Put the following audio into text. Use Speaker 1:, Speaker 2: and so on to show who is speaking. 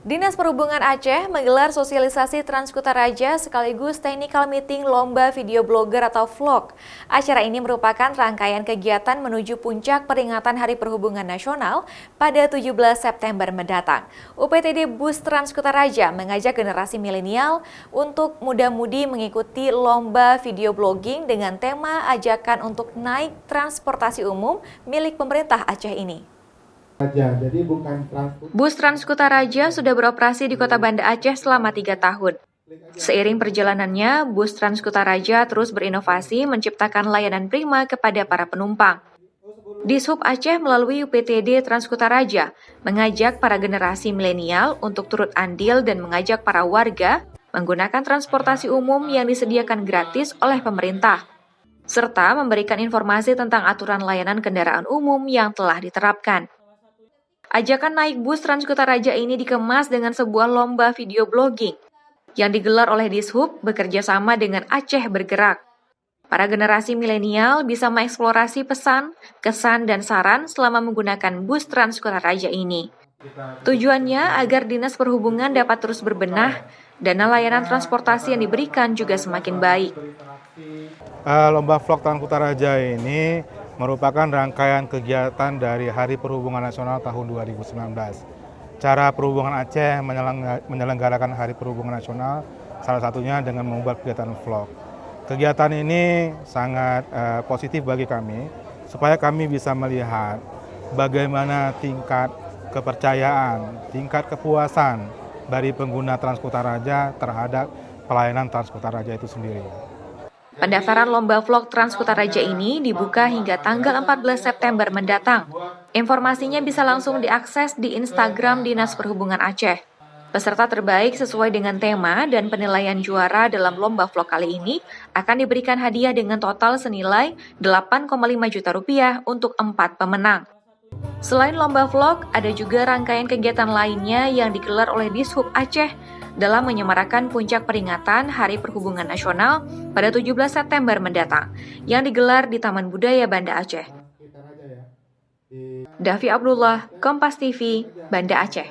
Speaker 1: Dinas Perhubungan Aceh menggelar sosialisasi Transkutaraja sekaligus technical meeting lomba video blogger atau vlog. Acara ini merupakan rangkaian kegiatan menuju puncak peringatan Hari Perhubungan Nasional pada 17 September mendatang. UPTD Bus Transkutaraja mengajak generasi milenial untuk muda-mudi mengikuti lomba video blogging dengan tema ajakan untuk naik transportasi umum milik pemerintah Aceh ini. Bus Transkutaraja sudah beroperasi di Kota Banda Aceh selama 3 tahun. Seiring perjalanannya, bus Transkutaraja terus berinovasi menciptakan layanan prima kepada para penumpang. Dishub Aceh melalui UPTD Transkutaraja mengajak para generasi milenial untuk turut andil dan mengajak para warga menggunakan transportasi umum yang disediakan gratis oleh pemerintah, serta memberikan informasi tentang aturan layanan kendaraan umum yang telah diterapkan. Ajakan naik bus Transkutaraja ini dikemas dengan sebuah lomba video blogging yang digelar oleh Dishub bekerja sama dengan Aceh Bergerak. Para generasi milenial bisa mengeksplorasi pesan, kesan, dan saran selama menggunakan bus Transkutaraja ini. Tujuannya agar Dinas Perhubungan dapat terus berbenah, dana layanan transportasi yang diberikan juga semakin baik.
Speaker 2: Lomba vlog Transkutaraja ini merupakan rangkaian kegiatan dari Hari Perhubungan Nasional tahun 2019. Cara Perhubungan Aceh menyelenggarakan Hari Perhubungan Nasional salah satunya dengan membuat kegiatan vlog. Kegiatan ini sangat positif bagi kami, supaya kami bisa melihat bagaimana tingkat kepercayaan, tingkat kepuasan dari pengguna Transkutaraja terhadap pelayanan Transkutaraja itu sendiri.
Speaker 1: Pendaftaran lomba vlog Transkutaraja ini dibuka hingga tanggal 14 September mendatang. Informasinya bisa langsung diakses di Instagram Dinas Perhubungan Aceh. Peserta terbaik sesuai dengan tema dan penilaian juara dalam lomba vlog kali ini akan diberikan hadiah dengan total senilai 8,5 juta rupiah untuk 4 pemenang. Selain lomba vlog, ada juga rangkaian kegiatan lainnya yang digelar oleh Dishub Aceh dalam menyemarakan puncak peringatan Hari Perhubungan Nasional pada 17 September mendatang, yang digelar di Taman Budaya Banda Aceh. Davi Abdullah, Kompas TV, Banda Aceh.